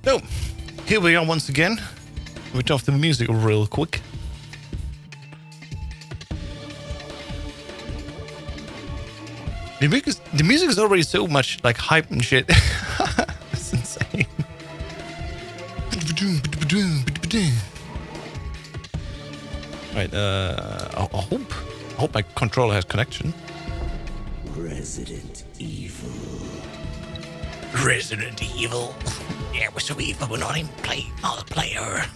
So, here we are once again. We turn off the music real quick. The music is already so much like hype and shit. It's insane. Right, I hope my controller has connection. Resident Evil. Resident Evil. Yeah, we're so evil, we're not even playing multiplayer.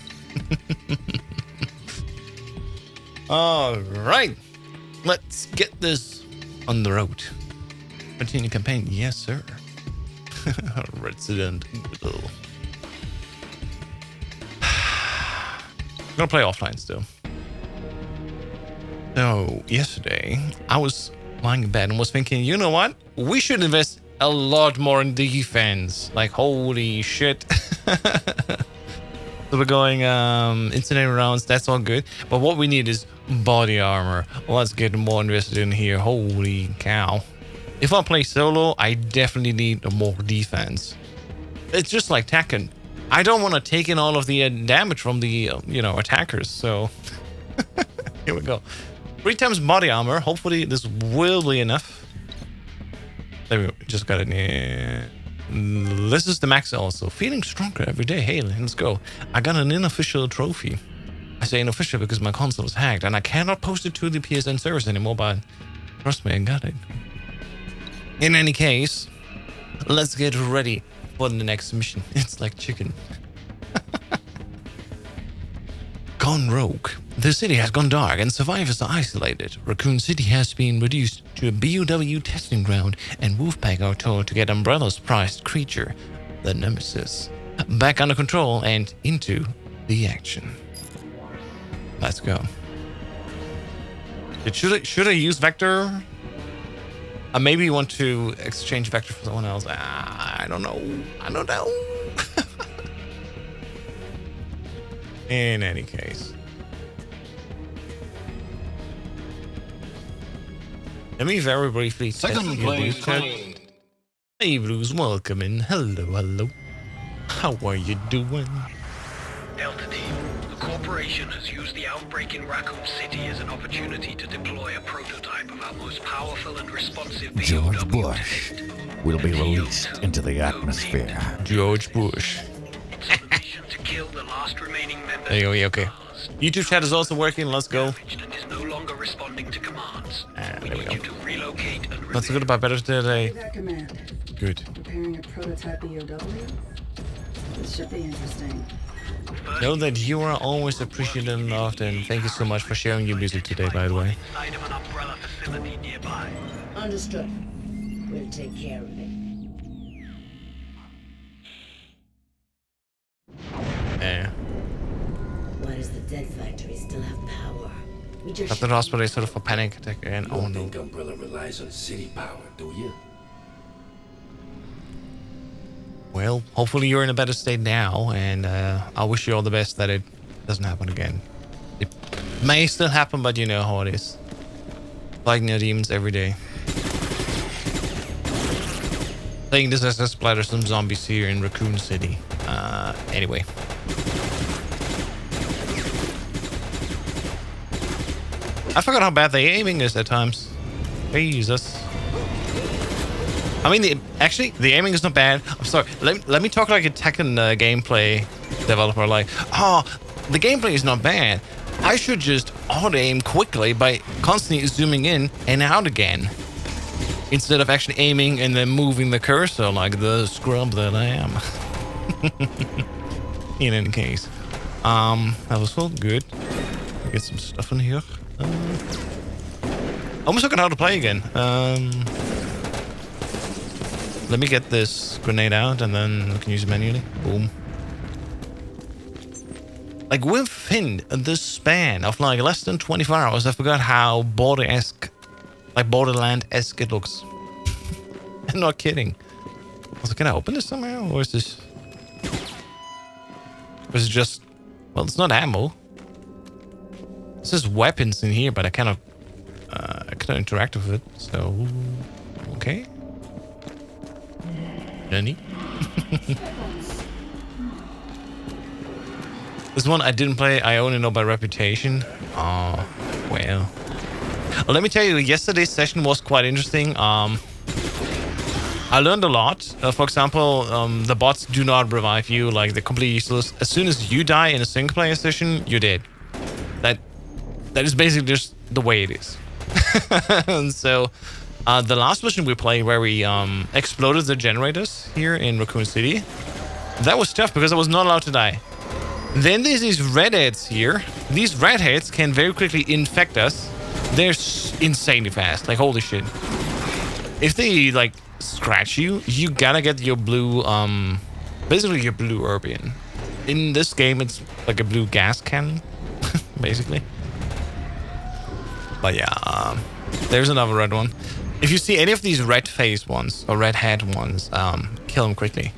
Alright. Let's get this on the road. Continue campaign, yes sir. Resident Evil. I'm gonna play offline still. So, yesterday, I was lying in bed and was thinking, you know what? We should invest a lot more in defense. Like, holy shit. So we're going incendiary rounds, that's all good. But what we need is body armor. Let's get more invested in here. Holy cow. If I play solo, I definitely need more defense. It's just like Tekken. I don't want to take in all of the damage from the, attackers. So, here we go. 3 times body armor. Hopefully this will be enough. There we go. Just got it. Yeah. This is the max also. Feeling stronger every day. Hey, let's go. I got an unofficial trophy. I say unofficial because my console is hacked and I cannot post it to the PSN service anymore, but trust me, I got it. In any case, let's get ready for the next mission. It's like chicken. Gone rogue. The city has gone dark and survivors are isolated. Raccoon City has been reduced to a BOW testing ground and Wolfpack are told to get Umbrella's prized creature, the Nemesis, back under control and into the action. Let's go. Should I use Vector? Maybe you want to exchange Vector for someone else. I don't know. In any case. Let me very briefly Second place. Hey Bruce, welcome in. Hello. How are you doing? Delta Team, the corporation has used the outbreak in Raccoon City as an opportunity to deploy a prototype of our most powerful and responsive George BOW Bush to date. will be released into the atmosphere. George Bush. It's a mission to kill the last remaining member. There you go, yeah, okay. YouTube chat is also working, let's go. And is no longer responding to commands. We There we need go. you to relocate and That's good about better today. That command. Good. Preparing a prototype BOW. This should be interesting. Know that you are always appreciated and loved, and thank you so much for sharing your music today, by the way. Inside of an umbrella facility nearby. Understood. We'll take care of it. Yeah. Why does the dead factory still have power? We just At the hospital is sort of a panic attack again. Oh Don't no. think Umbrella relies on city power, do you? Well, hopefully you're in a better state now, and I wish you all the best that it doesn't happen again. It may still happen, but you know how it is. Fighting your demons every day. Saying this as I splatter some zombies here in Raccoon City. Anyway. I forgot how bad the aiming is at times. Jesus. I mean, the aiming is not bad. I'm sorry. Let me talk like a Tekken gameplay developer. Like, the gameplay is not bad. I should just auto-aim quickly by constantly zooming in and out again. Instead of actually aiming and then moving the cursor like the scrub that I am. In any case. That was all good. Get some stuff in here. Almost forgot how to play again. Let me get this grenade out and then we can use it manually. Boom. Like within the span of like less than 24 hours, I forgot how Borderland-esque it looks. I'm not kidding. I was like, can I open this somehow? Or is this... Or is it just... Well, it's not ammo. It says weapons in here, but I cannot interact with it. So... Okay. Jenny? This one I didn't play. I only know by reputation. Oh, well. Let me tell you, yesterday's session was quite interesting. I learned a lot. For example, the bots do not revive you. Like, they're completely useless. As soon as you die in a single player session, you're dead. That is basically just the way it is. And so, the last mission we played where we exploded the generators here in Raccoon City, that was tough because I was not allowed to die. Then there's these redheads here. These redheads can very quickly infect us. They're insanely fast. Like, holy shit. If they, like, scratch you, you gotta get your blue, basically your blue Urbian. In this game, it's like a blue gas cannon, basically. But yeah, there's another red one. If you see any of these red face ones, or red head ones, kill them quickly.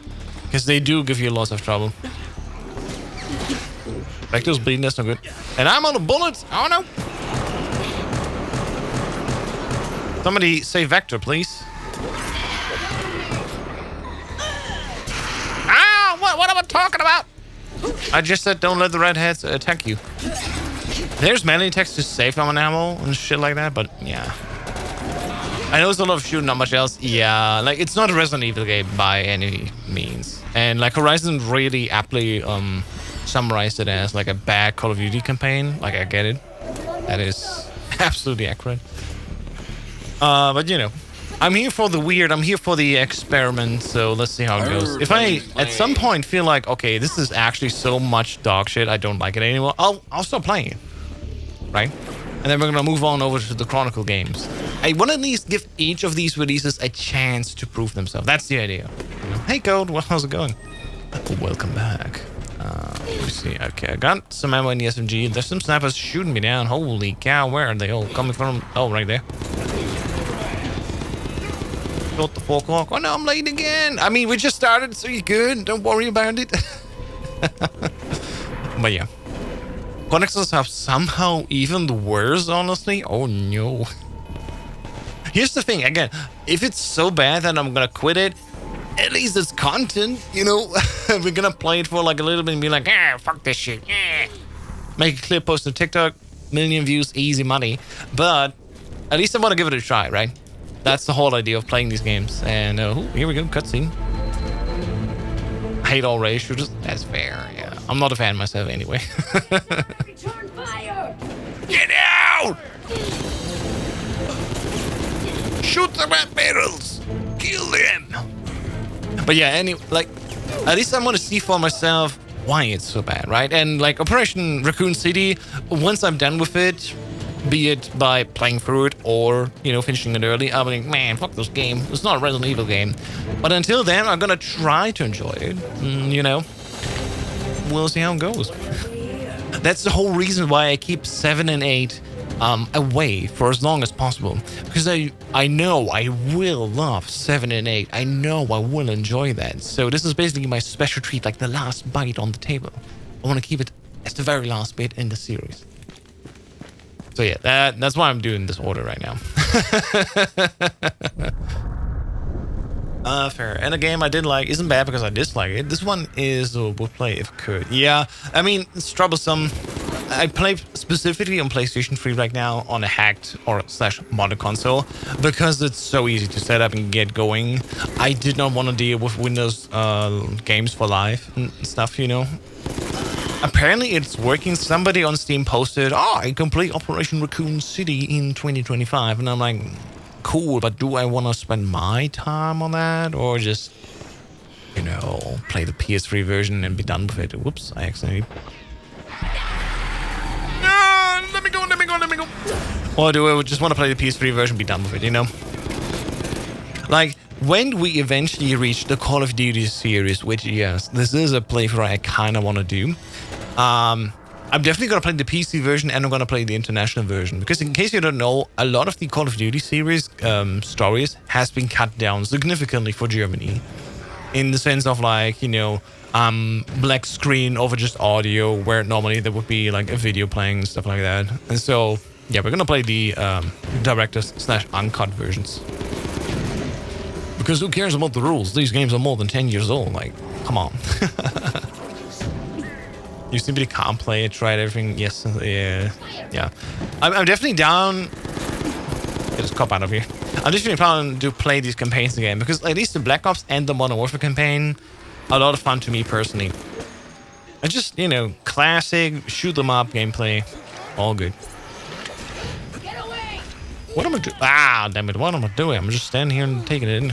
Because they do give you lots of trouble. Vector's bleeding, that's not good. And I'm on a bullet! Oh no! Somebody say Vector, please. Ah! What am I talking about? I just said don't let the redheads attack you. There's melee attacks to save them on ammo and shit like that, but yeah. I know it's a lot of shooting, not much else. Yeah, like, it's not a Resident Evil game by any means. And, like, Horizon really aptly summarized it as, like, a bad Call of Duty campaign. Like, I get it. That is absolutely accurate. But, you know, I'm here for the weird. I'm here for the experiment, so let's see how it goes. If I, at some point, feel like, okay, this is actually so much dog shit, I don't like it anymore, I'll stop playing it. Right? And then we're gonna move on over to the Chronicle games. I want to at least give each of these releases a chance to prove themselves. That's the idea. You know? Hey, Code, how's it going? Welcome back. Let me see. Okay, I got some ammo in the SMG. There's some snipers shooting me down. Holy cow, where are they all coming from? Oh, right there. Got the 4 o'clock. Oh no, I'm late again. I mean, we just started, so you're good. Don't worry about it. But yeah. Connectors have somehow even worse, honestly. Oh no. Here's the thing, again, if it's so bad that I'm gonna quit it, at least it's content, you know? We're gonna play it for like a little bit and be like, ah, fuck this shit. Make a clip, post on TikTok, million views, easy money. But at least I want to give it a try, right? That's the whole idea of playing these games. And here we go, cutscene. I hate all race shooters. That's fair, yeah. I'm not a fan myself anyway. Return fire! Get out! Shoot the rat barrels! Kill them! But yeah, at least I'm gonna see for myself why it's so bad, right? And like Operation Raccoon City, once I'm done with it, be it by playing through it or, you know, finishing it early, I'll be like, man, fuck this game. It's not a Resident Evil game. But until then, I'm gonna try to enjoy it. You know, we'll see how it goes. That's the whole reason why I keep 7 and 8 away for as long as possible, because I know I will love 7 and 8. I know I will enjoy that. So this is basically my special treat, like the last bite on the table. I want to keep it as the very last bit in the series. So yeah, that's why I'm doing this order right now. Fair. And a game I did like isn't bad because I dislike it. This one is would play if could. Yeah, I mean, it's troublesome. I play specifically on PlayStation 3 right now on a hacked or slash modded console because it's so easy to set up and get going. I did not want to deal with Windows games for live and stuff, you know. Apparently it's working. Somebody on Steam posted, oh, I complete Operation Raccoon City in 2025. And I'm like, cool, but do I want to spend my time on that? Or just, you know, play the PS3 version and be done with it? Whoops, I accidentally... Let me go. Or do I just want to play the PS3 version and be done with it, you know? Like, when we eventually reach the Call of Duty series, which, yes, this is a playthrough I kind of want to do. I'm definitely going to play the PC version and I'm going to play the international version. Because in case you don't know, a lot of the Call of Duty series stories has been cut down significantly for Germany. In the sense of, like, you know, black screen over just audio, where normally there would be like a video playing and stuff like that. And so, yeah, we're going to play the director's slash uncut versions. Because who cares about the rules? These games are more than 10 years old. Like, come on. You simply can't play it, tried everything. Yes, yeah. I'm definitely down. Get this cop out of here. I'm definitely planning to play these campaigns again because at least the Black Ops and the Modern Warfare campaign are a lot of fun to me personally. It's just, you know, classic shoot 'em up gameplay, all good. What am I doing? Ah, damn it! What am I doing? I'm just standing here and taking it in.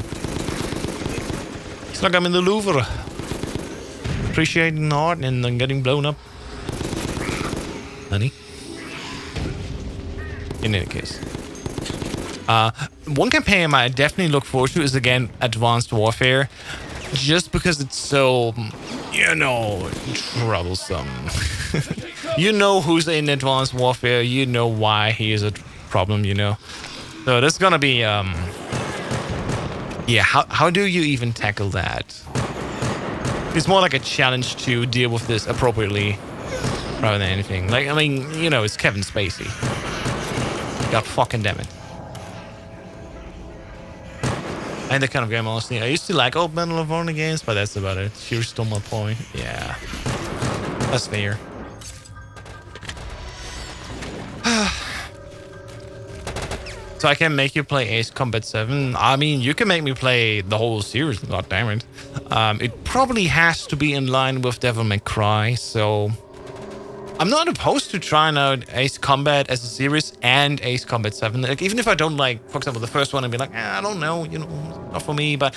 It's like I'm in the Louvre. Appreciating art and then getting blown up. Honey. In any case. One campaign I definitely look forward to is, again, Advanced Warfare. Just because it's so, you know, troublesome. You know who's in Advanced Warfare. You know why he is a problem, you know. So this is gonna be, yeah, how do you even tackle that? It's more like a challenge to deal with this appropriately rather than anything. Like, I mean, you know, it's Kevin Spacey. God fucking damn it. And that kind of game, honestly. I used to like old Medal of Honor games, but that's about it. She stole my point. Yeah. That's fair. So I can make you play Ace Combat 7. I mean, you can make me play the whole series, god damn it. It probably has to be in line with Devil May Cry, so I'm not opposed to trying out Ace Combat as a series and Ace Combat 7. Like, even if I don't like, for example, the first one, I'd be like, I don't know, you know, not for me. But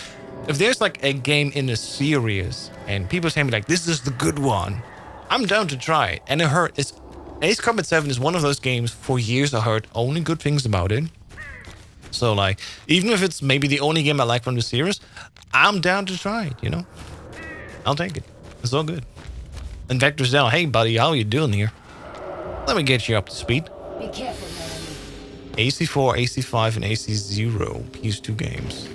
if there's like a game in a series and people say me like, this is the good one, I'm down to try it. And I heard Ace Combat 7 is one of those games for years I heard only good things about it. So like, even if it's maybe the only game I like from the series, I'm down to try it, you know? I'll take it. It's all good. And Vector's down. Hey, buddy, how you doing here? Let me get you up to speed. Be careful, man. AC4, AC5, and AC0. PS2 games.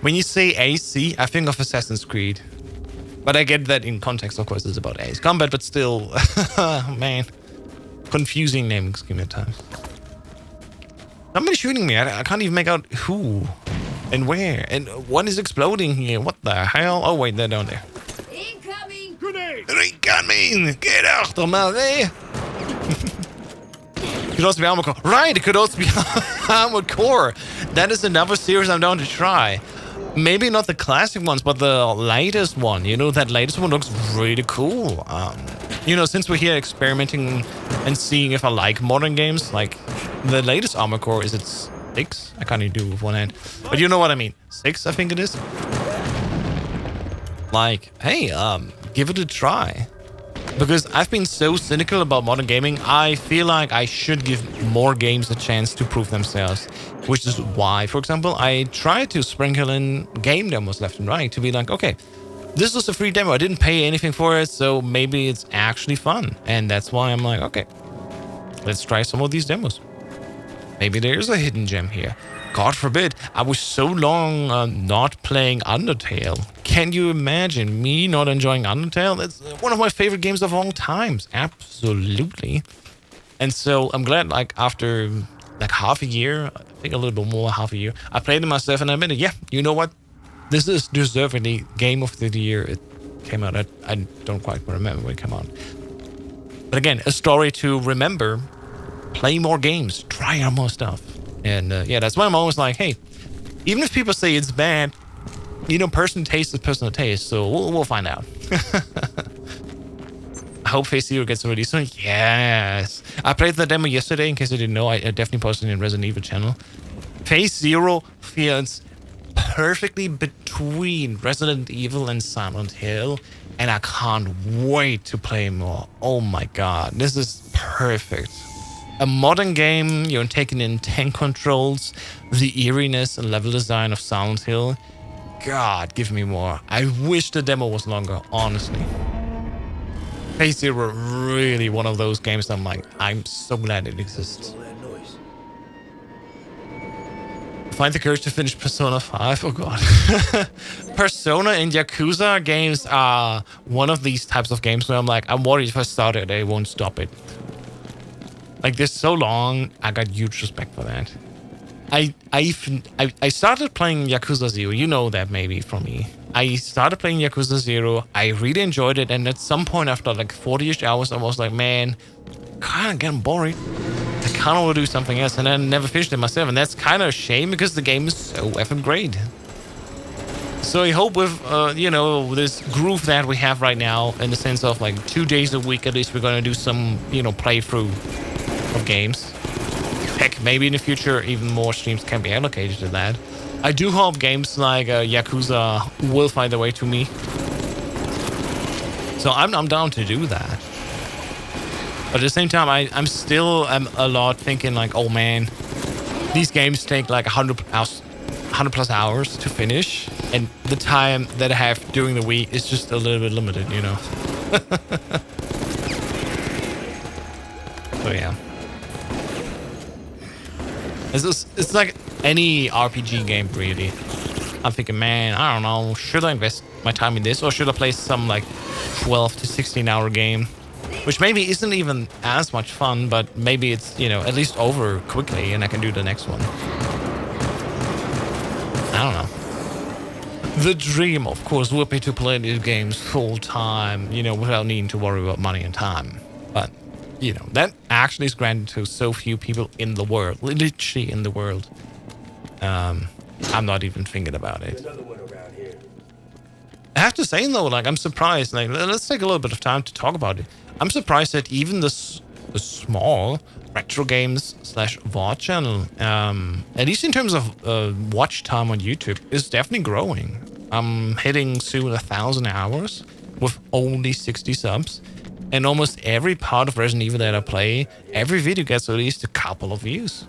When you say AC, I think of Assassin's Creed. But I get that in context, of course, it's about Ace Combat, but still, man. Confusing naming scheme at times. Somebody's shooting me. I can't even make out who and where and what is exploding here. What the hell? Oh, wait, they're down there. Incoming! Grenade! Incoming! Get out of my way! Could also be Armored Core. Right, it could also be Armored Core. That is another series I'm down to try. Maybe not the classic ones, but the latest one. You know, that latest one looks really cool. You know, since we're here experimenting and seeing if I like modern games, like the latest Armored Core, is it 6? I can't even do it with one hand. But you know what I mean. 6, I think it is. Like, hey, give it a try. Because I've been so cynical about modern gaming, I feel like I should give more games a chance to prove themselves. Which is why, for example, I try to sprinkle in game demos left and right to be like, okay, this was a free demo. I didn't pay anything for it, so maybe it's actually fun. And that's why I'm like, okay, let's try some of these demos. Maybe there's a hidden gem here. God forbid, I was so long not playing Undertale. Can you imagine me not enjoying Undertale? It's one of my favorite games of all times. Absolutely. And so I'm glad, like, after like half a year, I think a little bit more, half a year, I played it myself and I admitted, yeah, you know what? This is deservedly Game of the Year. It came out, I don't quite remember when it came out. But again, a story to remember. Play more games. Try out more stuff. And yeah, that's why I'm always like, hey, even if people say it's bad, you know, person taste is personal taste. So we'll find out. I hope Phase Zero gets released soon. Yes. I played the demo yesterday. In case you didn't know, I definitely posted it in Resident Evil channel. Phase Zero feels perfectly between Resident Evil and Silent Hill. And I can't wait to play more. Oh my god. This is perfect. A modern game, you're taking in tank controls, the eeriness and level design of Silent Hill. God, give me more. I wish the demo was longer, honestly. Phase Zero, really one of those games that I'm like, I'm so glad it exists. Find the courage to finish Persona 5. Oh god. Persona and Yakuza games are one of these types of games where I'm like, I'm worried if I start it, I won't stop it. Like, this so long, I got huge respect for that. I started playing Yakuza 0. You know that maybe from me. I started playing Yakuza 0. I really enjoyed it. And at some point after like 40-ish hours, I was like, man, kind of getting boring. I kind of want to do something else. And I never finished it myself. And that's kind of a shame because the game is so effing great. So I hope with, this groove that we have right now, in the sense of like 2 days a week, at least we're going to do some, playthrough of games. Heck, maybe in the future, even more streams can be allocated to that. I do hope games like Yakuza will find their way to me. So I'm down to do that. But at the same time, I'm still a lot thinking like, oh man, these games take like 100 plus hours to finish. And the time that I have during the week is just a little bit limited, So yeah. It's like any RPG game, really. I'm thinking, man, I don't know, should I invest my time in this, or should I play some like 12 to 16 hour game, which maybe isn't even as much fun, but maybe it's, at least over quickly and I can do the next one. I don't know. The dream, of course, would be to play these games full time, without needing to worry about money and time. But that actually is granted to so few people in the world, literally in the world. I'm not even thinking about it. I have to say though, like, I'm surprised. Like, let's take a little bit of time to talk about it. I'm surprised that even the small retro games / VOD channel, at least in terms of watch time on YouTube, is definitely growing. I'm hitting soon 1,000 hours with only 60 subs. And almost every part of Resident Evil that I play, every video gets at least a couple of views.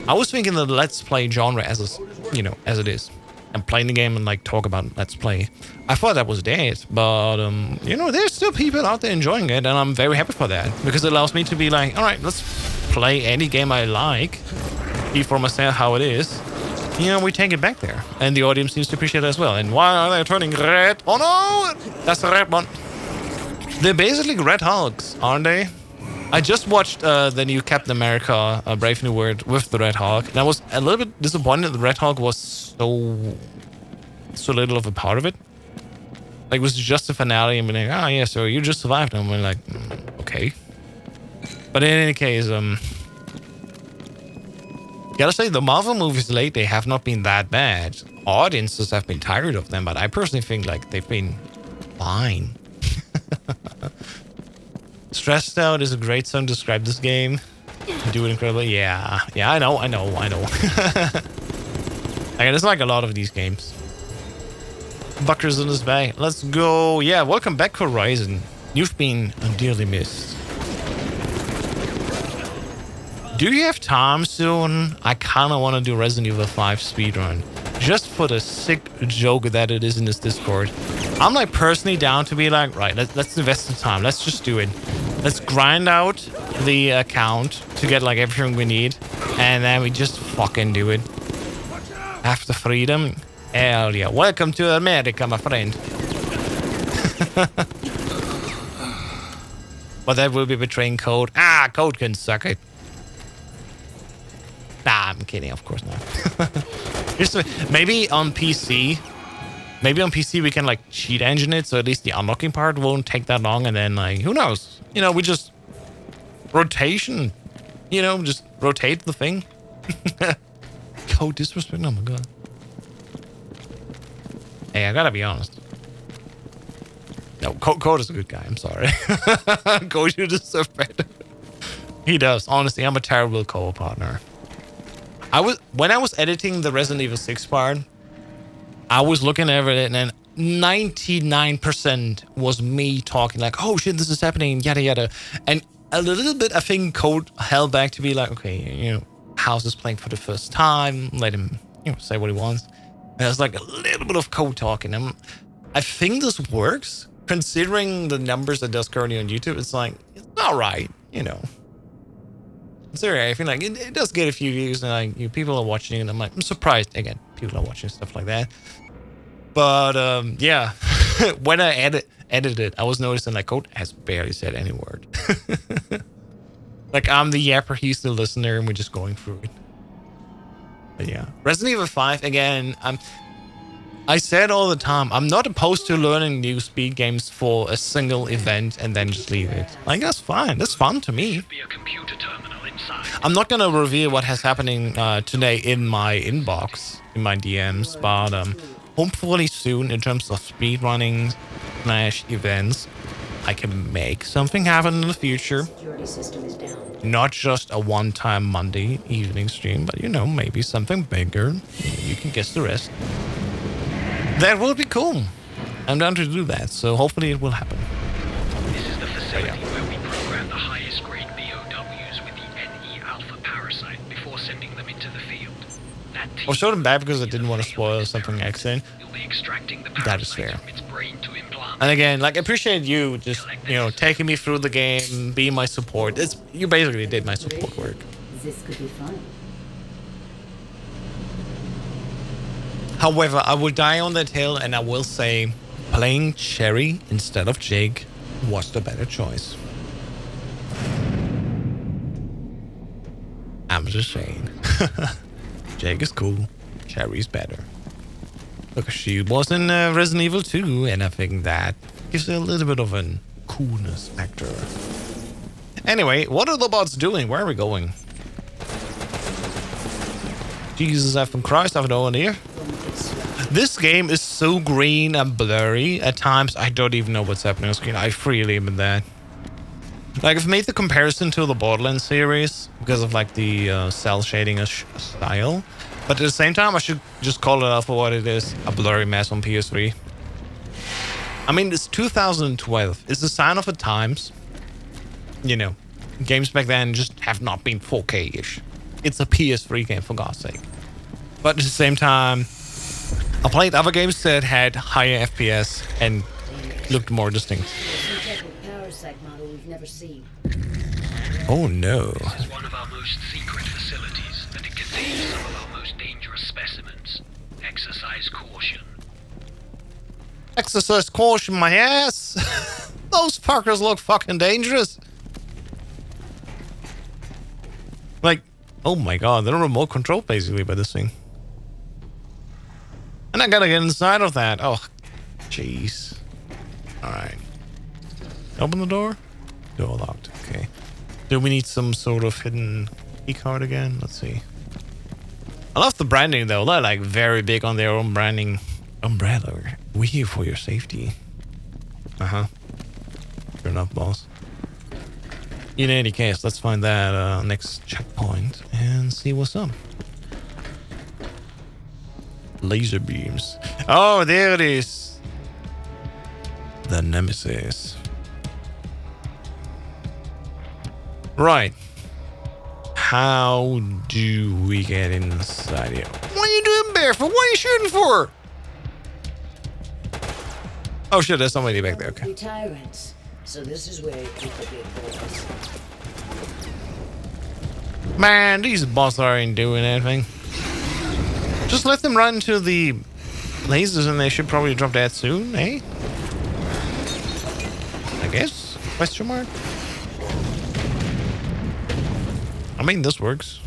I was thinking the Let's Play genre as it is. And playing the game and like talk about Let's Play. I thought that was dead, but there's still people out there enjoying it, and I'm very happy for that because it allows me to be like, all right, let's play any game I like, see for myself how it is. We take it back there, and the audience seems to appreciate it as well. And why are they turning red? Oh no, that's the red one. They're basically Red Hulks, aren't they? I just watched the new Captain America, Brave New World with the Red Hulk. And I was a little bit disappointed that the Red Hulk was so little of a part of it. Like, it was just the finale and being like, oh yeah, so you just survived. And I'm like, okay. But in any case, gotta say, the Marvel movies lately have not been that bad. Audiences have been tired of them, but I personally think like they've been fine. Stressed Out is a great song to describe this game. You do it incredibly. Yeah, I know. Like, there's like a lot of these games. Buckers in his bag. Let's go. Yeah, welcome back, Horizon. You've been dearly missed. Do you have time soon? I kind of want to do Resident Evil 5 speedrun. Just for the sick joke that it is in this Discord. I'm like personally down to be like, right, let's invest the time. Let's just do it. Let's grind out the account to get like everything we need. And then we just fucking do it. After freedom. Hell yeah. Welcome to America, my friend. But that will be betraying Code. Code can suck it. Nah, I'm kidding. Of course not. Maybe on PC we can like cheat engine it, so at least the unlocking part won't take that long, and then like, who knows? We just rotation, just rotate the thing. Code disrespect, oh my god. Hey, I gotta be honest. No, Code is a good guy, I'm sorry. Code, you deserve better. He does. Honestly, I'm a terrible co-partner. When I was editing the Resident Evil 6 part, I was looking at it and 99% was me talking like, oh shit, this is happening, yada yada. And a little bit, I think Code held back to be like, okay, how's this playing for the first time? Let him, say what he wants. And there's like a little bit of Code talking. I think this works considering the numbers that does currently on YouTube. It's like, it's all right, Sorry, I feel like it does get a few views and like people are watching it, and I'm like, I'm surprised again people are watching stuff like that. But yeah, when I edited it, I was noticing like Code has barely said any word. Like, I'm the yapper, he's the listener, and we're just going through it. But yeah, Resident Evil 5 again. I said all the time, I'm not opposed to learning new speed games for a single event and then just leave it. Like, that's fine. That's fun to me. Be a computer terminal inside. I'm not gonna reveal what has happening today in my inbox, in my DMs, but hopefully soon, in terms of speedrunning / events, I can make something happen in the future. Security system is down. Not just a one-time Monday evening stream, but, you know, maybe something bigger. You can guess the rest. That will be cool. I'm down to do that, so hopefully it will happen. This is the facility where we program the highest grade BOWs with the NE alpha parasite before sending them into the field. That I'll show them back because I didn't want to spoil something excellent. You'll be extracting the That is parasite fair. from its brain to implant. And again, like, I appreciate you just, you know, taking me through the game, being my support. You basically did my support work. This could be fun. However, I will die on that hill, and I will say playing Cherry instead of Jake was the better choice. I'm just saying. Jake is cool. Cherry's better. Look, she was in Resident Evil 2, and I think that gives her a little bit of a coolness factor. Anyway, what are the bots doing? Where are we going? Jesus effing Christ, I have no idea. This game is so green and blurry. At times, I don't even know what's happening on screen. I freely admit that. Like, I've made the comparison to the Borderlands series because of, like, the cell shading style. But at the same time, I should just call it out for what it is. A blurry mess on PS3. I mean, it's 2012. It's a sign of the times. You know, games back then just have not been 4K-ish. It's a PS3 game, for God's sake. But at the same time, I played other games that had higher FPS and looked more distinct. Some type of parasite model we've never seen. Oh no. This is one of our most secret facilities, and it contains some of our most dangerous specimens. Exercise caution. Exercise caution, my ass. Those fuckers look fucking dangerous. Like, oh my god, they're remote controlled basically by this thing. And I gotta get inside of that. Oh, jeez. Alright. Open the door? Door locked. Okay. Do we need some sort of hidden key card again? Let's see. I love the branding though. They're like very big on their own branding. Umbrella. We're here for your safety. Uh-huh. Sure enough, boss. In any case, let's find that next checkpoint and see what's up. Laser beams. Oh, there it is. The Nemesis. Right. How do we get inside here? What are you doing, Barefoot? What are you shooting for? Oh shit, there's somebody back there. Okay. Tyrants. So this is where you keep the big boys. Man, these bots aren't doing anything. Just let them run into the lasers and they should probably drop dead soon, eh? I guess? Question mark? I mean, this works.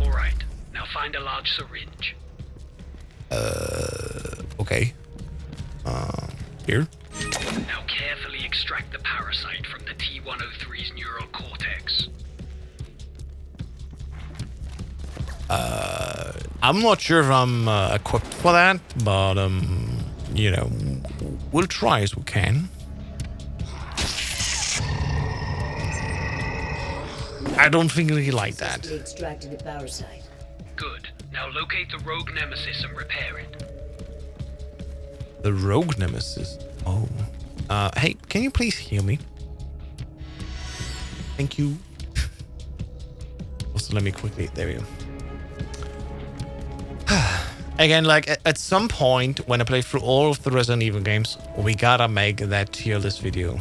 Alright, now find a large syringe. Okay. Here? Now carefully extract the parasite from the T-103's neural cortex. I'm not sure if I'm equipped for that, but, you know, we'll try as we can. I don't think we like that. We extracted the parasite. Good. Now locate the rogue nemesis and repair it. The rogue nemesis. Oh. Hey, can you please heal me? Thank you. Also, let me quickly. There we go. Again, like at some point when I play through all of the Resident Evil games, we gotta make that tier list video.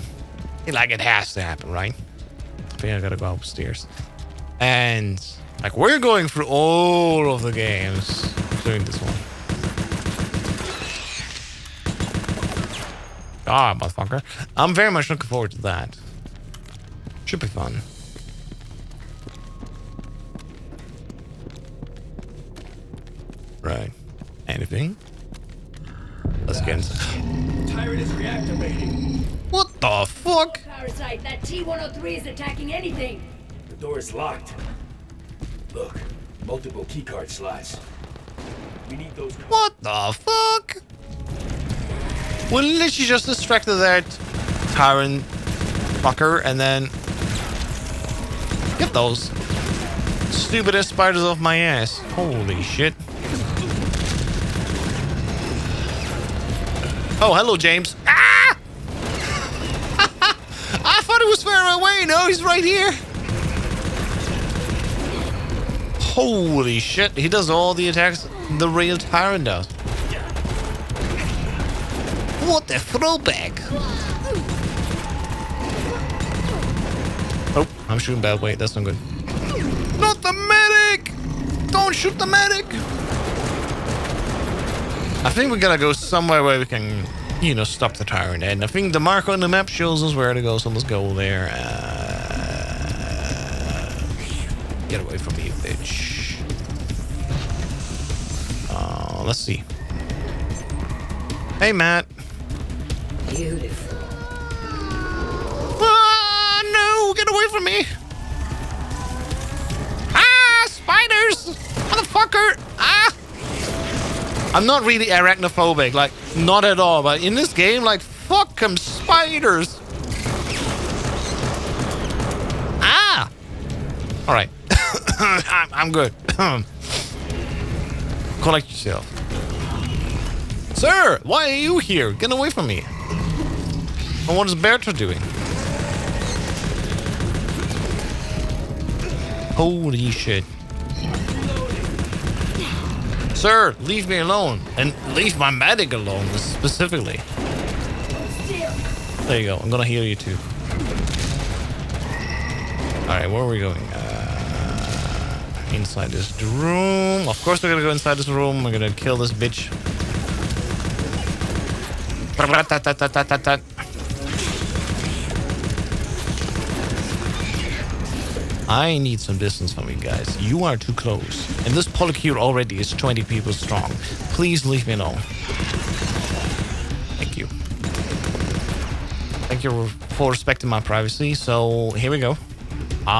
Like it has to happen, right? I think I gotta go upstairs. And like we're going through all of the games doing this one. Ah, motherfucker. I'm very much looking forward to that. Should be fun. Right. Anything? Let's get inside. Tyrant is reactivating. What the fuck? Parasite, that T-103 is attacking anything. The door is locked. Look, multiple keycard slots. We need those. What the fuck? We literally just distracted that tyrant fucker and then get those stupidest spiders off my ass. Holy shit. Oh, hello, James. Ah! I thought he was far away. No, he's right here. Holy shit. He does all the attacks the real tyrant does. What the throwback? Oh, I'm shooting bad. Wait, that's not good. Not the medic! Don't shoot the medic! I think we gotta go somewhere where we can, you know, stop the tyrant. And I think the mark on the map shows us where to go, so let's go there. Get away from me, bitch. Let's see. Hey, Matt. Beautiful. Ah, no! Get away from me! Ah, spiders! Motherfucker! Ah! I'm not really arachnophobic, like, not at all, but in this game, like, fuck them spiders! Ah! Alright. I'm good. Collect yourself. Sir, why are you here? Get away from me. And what is Berta doing? Holy shit. Sir, leave me alone. And leave my medic alone, specifically. There you go. I'm gonna heal you too. Alright, where are we going? Inside this room. Of course we're gonna go inside this room. We're gonna kill this bitch. I need some distance from you guys. You are too close. And this polycule already is 20 people strong. Please leave me alone. Thank you. Thank you for respecting my privacy. So here we go. 2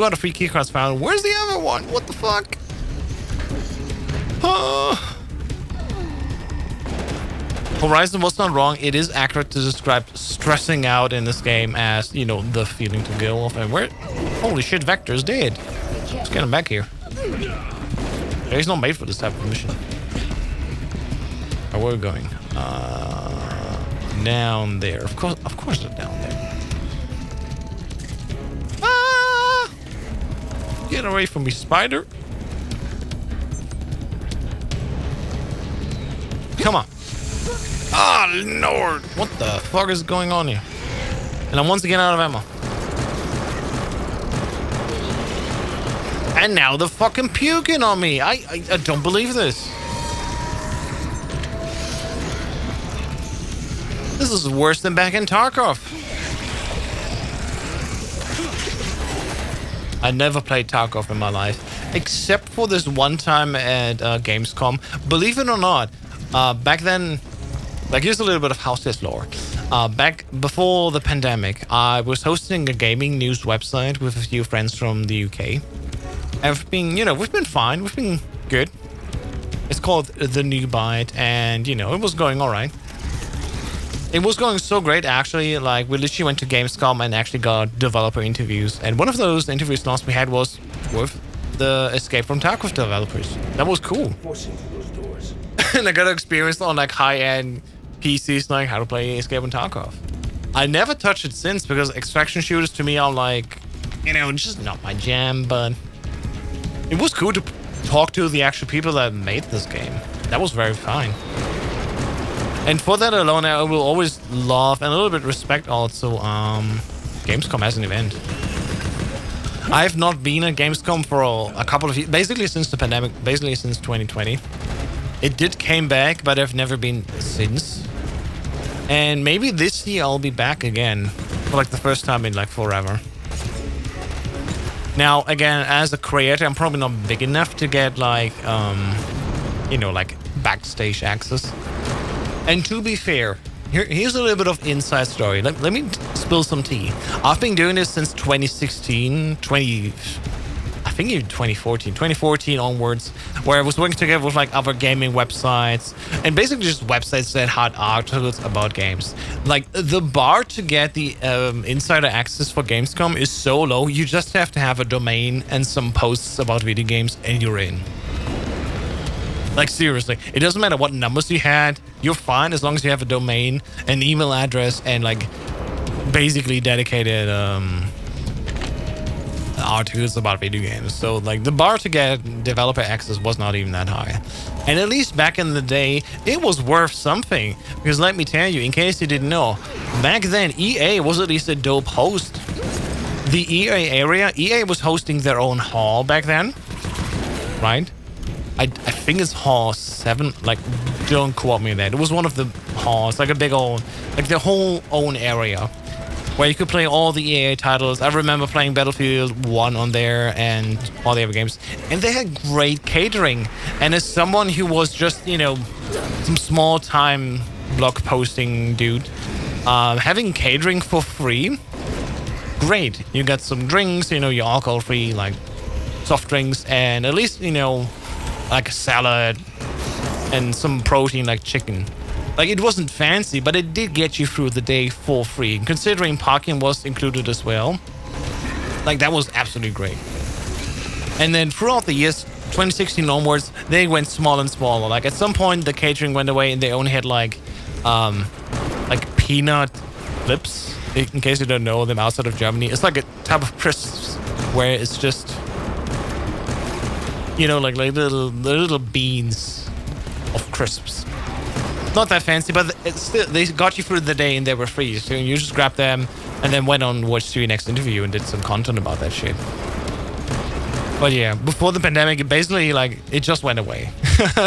out of 3 keycards found. Where's the other one? What the fuck? Horizon was not wrong. It is accurate to describe stressing out in this game as, you know, the feeling to go off. And where? Holy shit, Vector's dead. Let's get him back here. He's not made for this type of mission. Where are we going? Down there. Of course they're down there. Ah! Get away from me, spider. Come on. Ah, Lord. What the fuck is going on here? And I'm once again out of ammo. And now they're fucking puking on me. I don't believe this. This is worse than back in Tarkov. I never played Tarkov in my life, except for this one time at Gamescom. Believe it or not, back then, like, here's a little bit of house test lore. Back before the pandemic, I was hosting a gaming news website with a few friends from the UK. And we've been fine. We've been good. It's called The New Byte, and, it was going all right. It was going so great, actually. Like, we literally went to Gamescom and actually got developer interviews. And one of those interview slots we had was with the Escape from Tarkov developers. That was cool. And I got to experience on, like, high-end PCs, like, how to play Escape from Tarkov. I never touched it since, because extraction shooters to me are, like, just not my jam, but it was cool to talk to the actual people that made this game. That was very fine. And for that alone, I will always love and a little bit respect also Gamescom as an event. I've not been at Gamescom for a couple of years, basically since the pandemic, basically since 2020. It did came back, but I've never been since. And maybe this year I'll be back again for like the first time in like forever. Now, again, as a creator, I'm probably not big enough to get like you know, like backstage access. And to be fair, here's a little bit of inside story. Let me spill some tea. I've been doing this since 2016, I think even 2014 onwards, where I was working together with like other gaming websites and basically just websites that had articles about games. Like the bar to get the insider access for Gamescom is so low, you just have to have a domain and some posts about video games and you're in. Like seriously, it doesn't matter what numbers you had, you're fine as long as you have a domain, an email address, and like basically dedicated articles about video games. So like the bar to get developer access was not even that high. And at least back in the day, it was worth something. Because let me tell you, in case you didn't know, back then EA was at least a dope host. The EA area, EA was hosting their own hall back then, right? I think it's Hall 7, like, don't quote me on that. It was one of the halls, like a big old, like the whole own area where you could play all the EA titles. I remember playing Battlefield 1 on there and all the other games. And they had great catering. And as someone who was just, you know, some small time blog posting dude, having catering for free, great. You got some drinks, you know, your alcohol free, like soft drinks, and at least, you know, like a salad and some protein like chicken. Like it wasn't fancy, but it did get you through the day for free. Considering parking was included as well, like that was absolutely great. And then throughout the years, 2016 onwards, they went smaller and smaller. Like at some point, the catering went away, and they only had like peanut flips. In case you don't know them outside of Germany, it's like a type of crisps where it's just, you know, like little beans of crisps. Not that fancy, but it's still, they got you through the day and they were free. So you just grabbed them and then went on watch to your next interview and did some content about that shit. But yeah, before the pandemic, it basically like it just went away.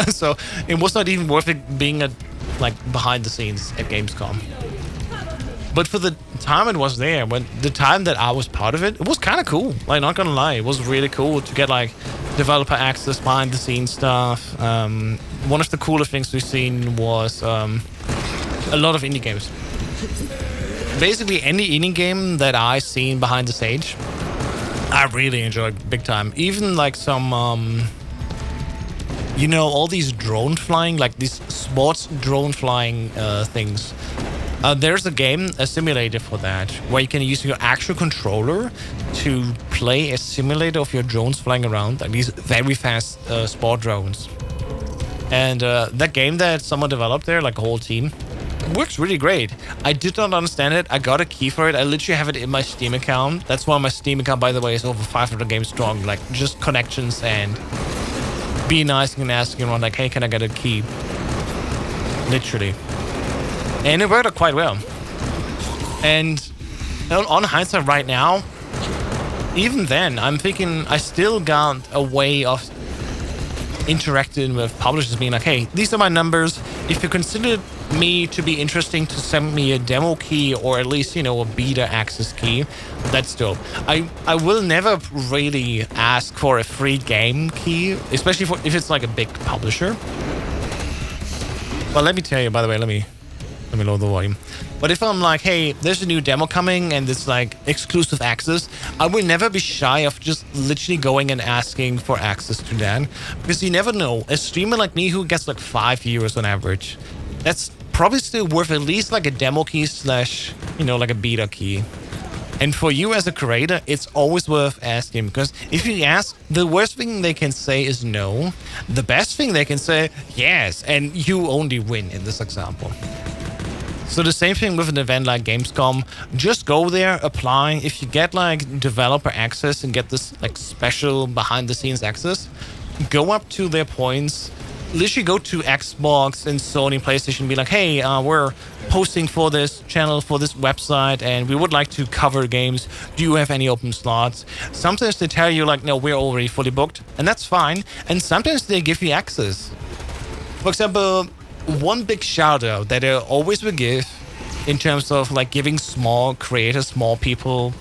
So it was not even worth it being a like behind the scenes at Gamescom. But for the time it was there, when the time that I was part of it, it was kind of cool. Like, not gonna lie, it was really cool to get like developer access, behind the scenes stuff. One of the cooler things we've seen was a lot of indie games. Basically, any indie game that I seen behind the stage, I really enjoyed big time. Even like some, you know, all these drone flying, like these sports drone flying things. There's a game, a simulator for that, where you can use your actual controller to play a simulator of your drones flying around, like these very fast sport drones. And that game that someone developed there, like a whole team, works really great. I did not understand it. I got a key for it. I literally have it in my Steam account. That's why my Steam account, by the way, is over 500 games strong. Like, just connections and being nice and asking around, like, hey, can I get a key? Literally. And it worked out quite well. And on hindsight right now, even then, I'm thinking I still got a way of interacting with publishers, being like, hey, these are my numbers. If you consider me to be interesting, to send me a demo key or at least, you know, a beta access key, that's dope. I will never really ask for a free game key, especially if it's like a big publisher. Well, let me tell you, by the way, let me lower the volume. But if I'm like, hey, there's a new demo coming and it's like exclusive access, I will never be shy of just literally going and asking for access to that. Because you never know. A streamer like me who gets like 5 euros on average, that's probably still worth at least like a demo key / you know, like a beta key. And for you as a creator, it's always worth asking, because if you ask, the worst thing they can say is no. The best thing they can say, yes, and you only win in this example. So the same thing with an event like Gamescom. Just go there, apply. If you get like developer access and get this like special behind the scenes access, go up to their points. Literally go to Xbox and Sony PlayStation and be like, hey, we're posting for this channel, for this website, and we would like to cover games. Do you have any open slots? Sometimes they tell you like, no, we're already fully booked, and that's fine. And sometimes they give you access. For example, one big shout out that I always will give in terms of like giving small creators, small people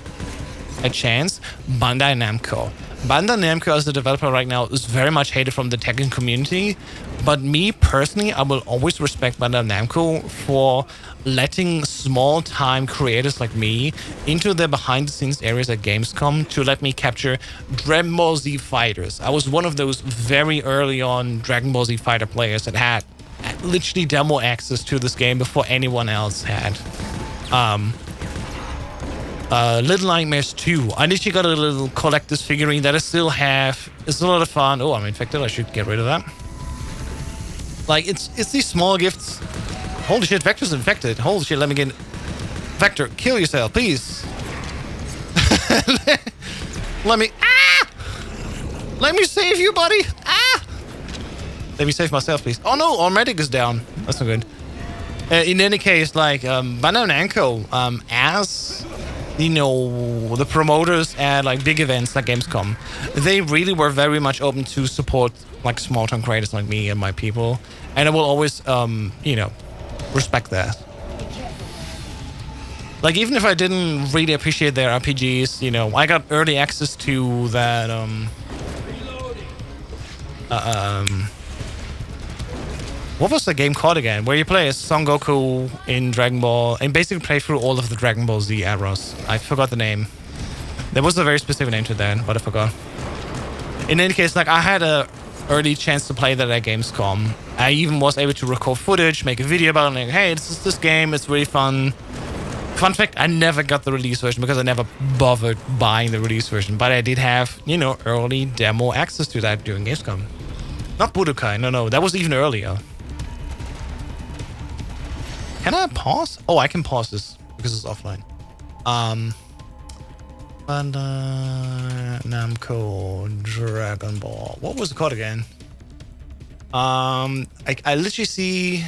a chance, Bandai Namco. Bandai Namco as a developer right now is very much hated from the Tekken community, but me personally, I will always respect Bandai Namco for letting small-time creators like me into their behind-the-scenes areas at Gamescom to let me capture Dragon Ball Z fighters. I was one of those very early on Dragon Ball Z fighter players that had literally demo access to this game before anyone else had. Little Nightmares 2. I literally got a little collector's figurine that I still have. It's a lot of fun. Oh, I'm infected. I should get rid of that. Like, it's these small gifts. Holy shit, Vector's infected. Holy shit, let me get... Vector, kill yourself, please. Let me... Ah! Let me save you, buddy. Ah! Let me save myself, please. Oh no, our medic is down. That's not good. In any case, like, Bandai Namco, as... you know, the promoters at like big events like Gamescom, they really were very much open to support like small-time creators like me and my people, and I will always, you know, respect that. Like, even if I didn't really appreciate their RPGs, you know, I got early access to that, what was the game called again? Where you play as Son Goku in Dragon Ball and basically play through all of the Dragon Ball Z eras. I forgot the name. There was a very specific name to that, but I forgot. In any case, like, I had a early chance to play that at Gamescom. I even was able to record footage, make a video about it, like, hey, this is this game, it's really fun. Fun fact, I never got the release version because I never bothered buying the release version, but I did have, you know, early demo access to that during Gamescom. Not Budokai, no, that was even earlier. Can I pause? Oh, I can pause this because it's offline. Bandai Namco Dragon Ball. What was it called again? I literally see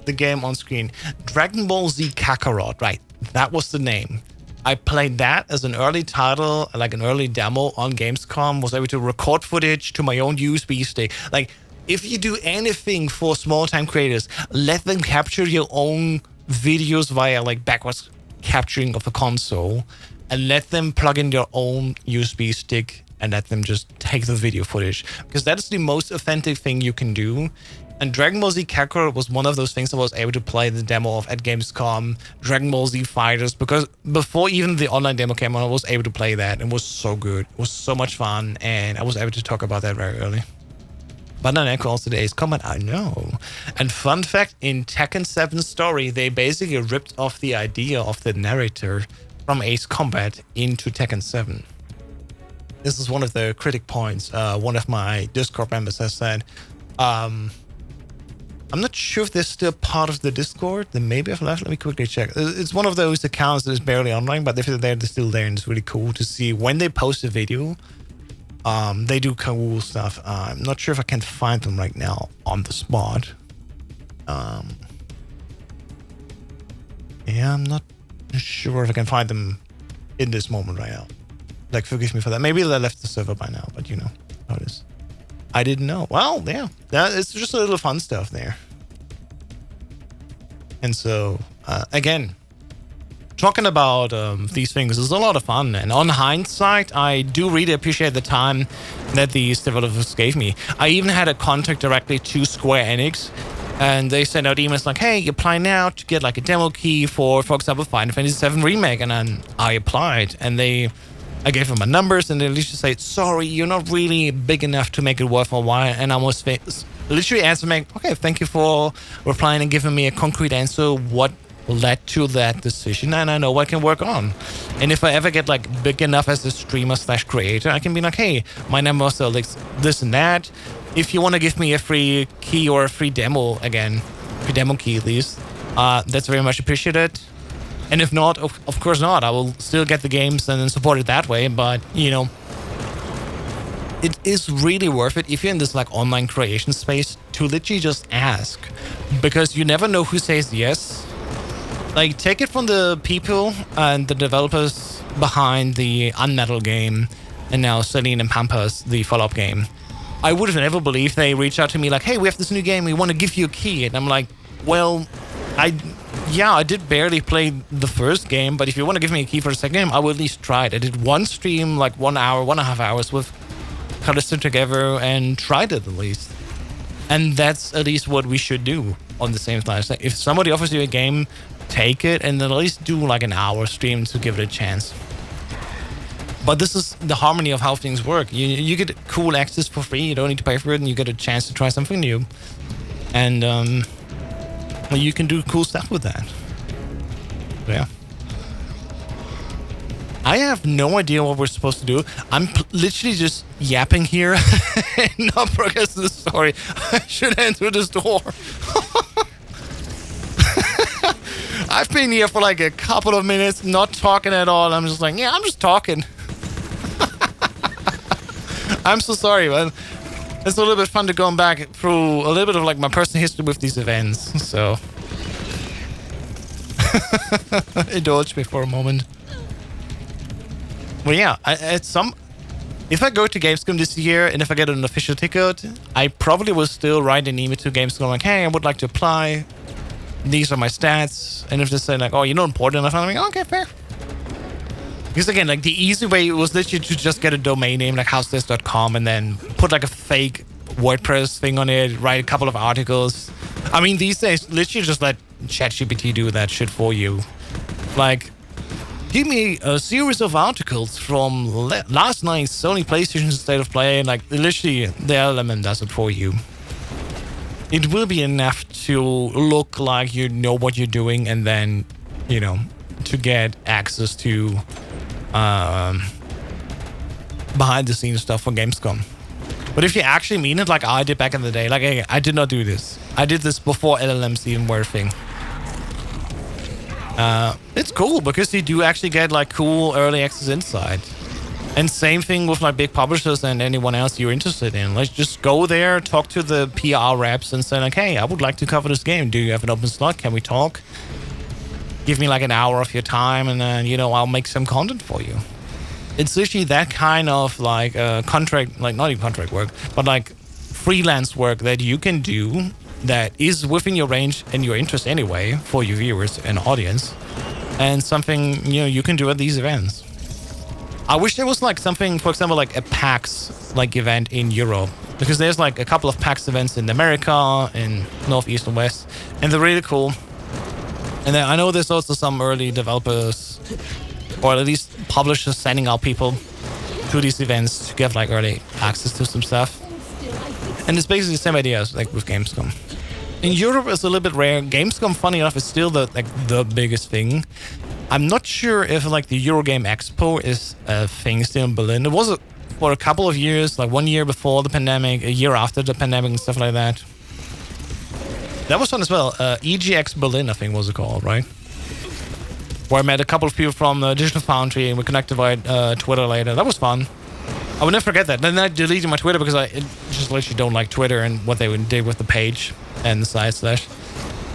the game on screen. Dragon Ball Z Kakarot, right? That was the name. I played that as an early title, like an early demo on Gamescom. Was able to record footage to my own USB stick. Like, if you do anything for small-time creators, let them capture your own videos via like backwards capturing of a console, and let them plug in your own USB stick and let them just take the video footage, because that is the most authentic thing you can do. And Dragon Ball Z Kakarot was one of those things I was able to play the demo of at Gamescom. Dragon Ball Z Fighters, because before even the online demo came on, I was able to play that. It was so good. It was so much fun, and I was able to talk about that very early. Bandai Namco also the Ace Combat, I know. And fun fact, in Tekken 7 story, they basically ripped off the idea of the narrator from Ace Combat into Tekken 7. This is one of the critic points. One of my Discord members has said, I'm not sure if they're still part of the Discord. Then maybe I've left. Let me quickly check. It's one of those accounts that is barely online, but if they're still there, and it's really cool to see when they post a video. They do cool stuff. I'm not sure if I can find them right now on the spot. Yeah, I'm not sure if I can find them in this moment right now. Like, forgive me for that. Maybe they left the server by now, but you know how it is. I didn't know. Well, yeah, it's just a little fun stuff there. And so, again, talking about these things is a lot of fun, and on hindsight, I do really appreciate the time that these developers gave me. I even had a contact directly to Square Enix, and they sent out emails like, hey, apply now to get like a demo key for example, Final Fantasy VII Remake, and then I applied, and I gave them my numbers, and they literally said, sorry, you're not really big enough to make it worth a while, and I was literally answering, okay, thank you for replying and giving me a concrete answer, what led to that decision, and I know what I can work on. And if I ever get like big enough as a streamer / creator, I can be like, hey, my numbers are like this and that. If you want to give me a free key or a free demo free demo key at least, that's very much appreciated. And if not, of course not. I will still get the games and then support it that way. But, you know, it is really worth it if you're in this like online creation space to literally just ask, because you never know who says yes. Like, take it from the people and the developers behind the Unmetal game and now Celine and Pampas, the follow-up game. I would have never believed they reached out to me like, hey, we have this new game, we want to give you a key. And I'm like, well, I did barely play the first game, but if you want to give me a key for the second game, I will at least try it. I did one stream, like 1 hour, 1.5 hours with Callisto together and tried it at least. And that's at least what we should do on the same time. If somebody offers you a game, take it and then at least do like an hour stream to give it a chance. But this is the harmony of how things work. You get cool access for free. You don't need to pay for it, and you get a chance to try something new. And you can do cool stuff with that. Yeah. I have no idea what we're supposed to do. I'm literally just yapping here and not progressing the story. I should enter this door. I've been here for like a couple of minutes, not talking at all. I'm just like, yeah, I'm just talking. I'm so sorry, man. It's a little bit fun to go back through a little bit of like my personal history with these events. So indulge me for a moment. Well, yeah, if I go to Gamescom this year and if I get an official ticket, I probably will still write an email to Gamescom like, hey, I would like to apply. These are my stats. And if they say like, oh, you're not important enough, I'm like, okay, fair. Because again, like the easy way was literally to just get a domain name like housedesk.com and then put like a fake WordPress thing on it, write a couple of articles. I mean, these days, literally just let ChatGPT do that shit for you. Like, give me a series of articles from last night's Sony PlayStation State of Play, and like literally the element does it for you. It will be enough to look like you know what you're doing, and then, you know, to get access to behind the scenes stuff for Gamescom. But if you actually mean it like I did back in the day, like I did not do this. I did this before LLMs even were a thing. It's cool because you do actually get like cool early access insight. And same thing with like big publishers and anyone else you're interested in. Like just go there, talk to the PR reps and say like, hey, I would like to cover this game. Do you have an open slot? Can we talk? Give me like an hour of your time and then, you know, I'll make some content for you. It's literally that kind of like contract, like not even contract work, but like freelance work that you can do that is within your range and your interest anyway for your viewers and audience, and something, you know, you can do at these events. I wish there was like something, for example, like a PAX like event in Europe, because there's like a couple of PAX events in America, in North, East, and West, and they're really cool. And then I know there's also some early developers, or at least publishers, sending out people to these events to get like early access to some stuff. And it's basically the same idea as like with Gamescom. In Europe, it's a little bit rare. Gamescom, funny enough, is still the biggest thing. I'm not sure if like the Eurogame Expo is a thing still in Berlin. It was for a couple of years, like 1 year before the pandemic, a year after the pandemic, and stuff like that. That was fun as well. EGX Berlin, I think was it called, right? Where I met a couple of people from Digital Foundry and we connected via Twitter later. That was fun. I will never forget that. Then I deleted my Twitter because I just literally don't like Twitter and what they did with the page and the side slash.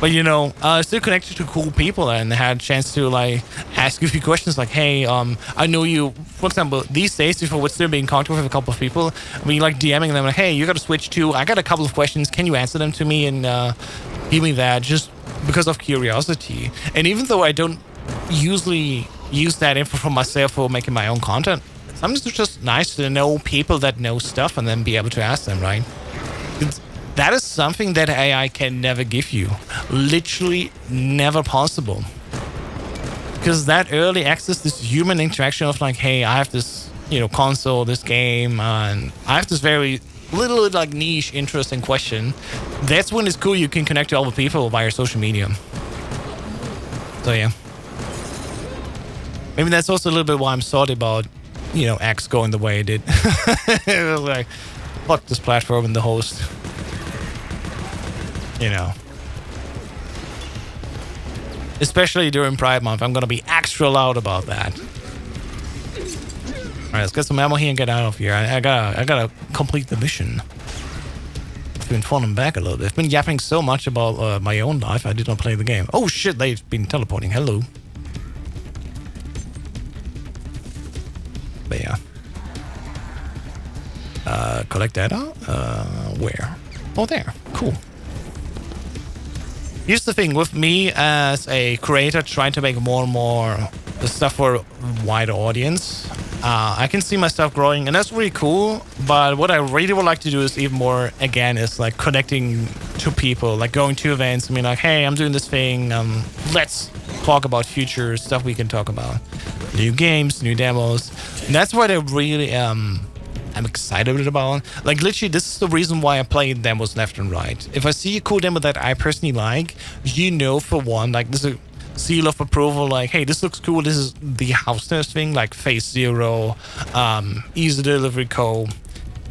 But you know, still connected to cool people and had a chance to like ask you a few questions like, hey, I know you, for example, these days if I would still be in contact with a couple of people, I mean like DMing them like, hey, you got to switch to, I got a couple of questions, can you answer them to me and give me that, just because of curiosity. And even though I don't usually use that info for myself for making my own content, sometimes it's just nice to know people that know stuff and then be able to ask them, right? That is something that AI can never give you. Literally never possible. Because that early access, this human interaction of like, hey, I have this, you know, console, this game, and I have this very little like niche, interesting question. That's when it's cool you can connect to other people via social media. So yeah. Maybe that's also a little bit why I'm salty about, you know, X going the way it did. It was like, fuck this platform and the host. You know. Especially during Pride Month, I'm gonna be extra loud about that. Alright, let's get some ammo here and get out of here. I gotta complete the mission. I've been falling back a little bit. I've been yapping so much about my own life, I did not play the game. Oh shit, they've been teleporting. Hello. But yeah. Collect data? Where? Oh, there. Cool. Here's the thing with me as a creator trying to make more and more stuff for a wider audience. I can see my stuff growing, and that's really cool. But what I really would like to do is even more, again, is like connecting to people, like going to events. I mean, like, hey, I'm doing this thing. Let's talk about future stuff we can talk about. New games, new demos. And that's what I really I'm excited about. Like, literally, this is the reason why I play demos left and right. If I see a cool demo that I personally like, you know, for one, like, this is a seal of approval, like, hey, this looks cool. This is the house test thing, like Phase Zero, Easy Delivery Co.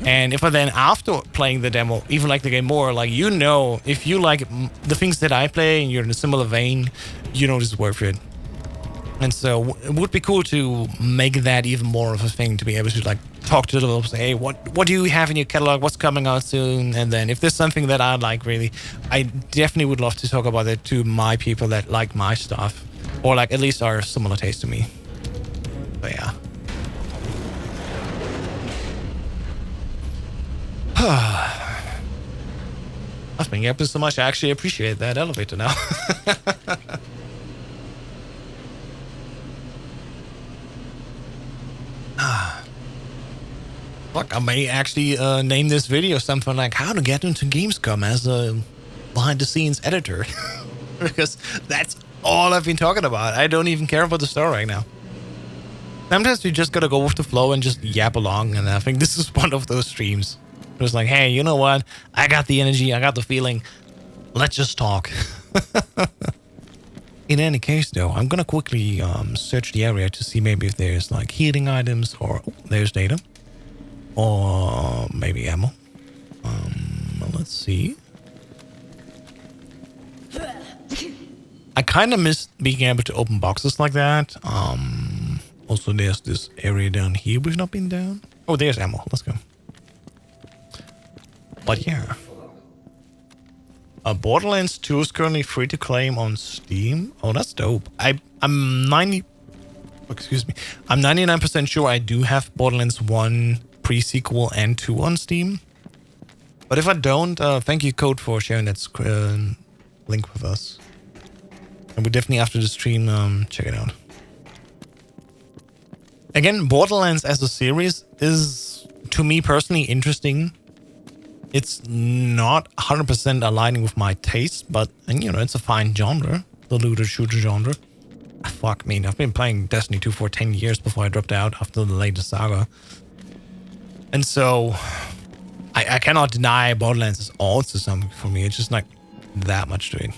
And if I then, after playing the demo, even like the game more, like, you know, if you like the things that I play and you're in a similar vein, you know this is worth it. And so it would be cool to make that even more of a thing, to be able to like talk to the developers, say, hey, what do you have in your catalog? What's coming out soon? And then if there's something that I like, really, I definitely would love to talk about it to my people that like my stuff, or like at least are similar taste to me. But yeah. I've been yapping so much, I actually appreciate that elevator now. Fuck, I may actually name this video something like how to get into Gamescom as a behind-the-scenes editor. Because that's all I've been talking about. I don't even care about the story right now. Sometimes you just gotta go with the flow and just yap along, and I think this is one of those streams. It was like, hey, you know what? I got the energy, I got the feeling. Let's just talk. In any case, though, I'm gonna quickly search the area to see maybe if there's like healing items, or there's data. Or maybe ammo. Let's see. I kind of miss being able to open boxes like that. Also, there's this area down here we've not been down. Oh, there's ammo. Let's go. But yeah. Borderlands 2 is currently free to claim on Steam. Oh, that's dope. I'm 99% sure I do have Borderlands 1 pre-sequel and 2 on Steam. But if I don't, thank you, Code, for sharing that link with us. And we definitely, after the stream, check it out. Again, Borderlands as a series is, to me personally, interesting. It's not 100% aligning with my taste, but, and, you know, it's a fine genre, the looter shooter genre. Fuck me, I've been playing Destiny 2 for 10 years before I dropped out after the latest saga. And so, I cannot deny Borderlands is also something for me. It's just like that much to it.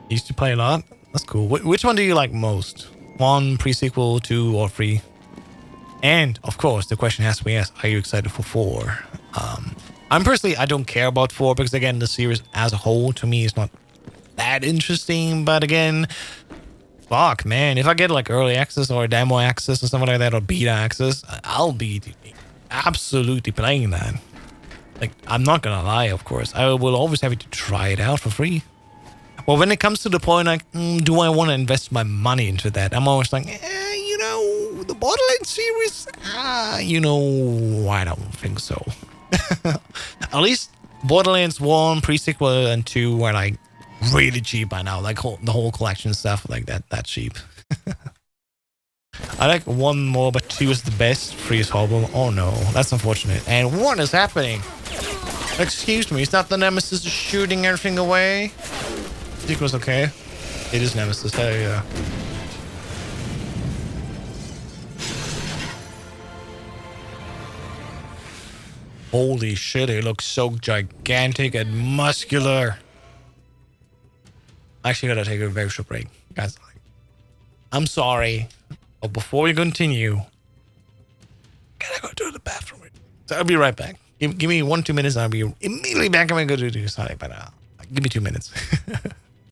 Used to play a lot. That's cool. Which one do you like most? 1, pre-sequel, 2, or 3? And, of course, the question has to be asked, are you excited for 4? I'm personally, I don't care about 4 because, again, the series as a whole, to me, is not that interesting. But again, fuck, man. If I get like early access or demo access or something like that, or beta access, I'll be absolutely playing that. Like, I'm not gonna lie, of course. I will always have to try it out for free. Well, when it comes to the point, like, do I want to invest my money into that? I'm always like, you know, the Borderlands series, you know, I don't think so. At least Borderlands 1, pre-sequel, and 2 are like really cheap by now. Like the whole collection stuff, like that cheap. I like 1 more, but 2 is the best. 3 is horrible. Oh no, that's unfortunate. And what is happening? Excuse me, is that the Nemesis shooting everything away? Sequel's okay. It is Nemesis, hell yeah. Holy shit, it looks so gigantic and muscular. I actually gotta take a very short break. Guys, I'm sorry. But before we continue, gotta go to the bathroom. So I'll be right back. Give me 1-2 minutes. I'll be immediately back. I'm gonna go do something, but give me 2 minutes.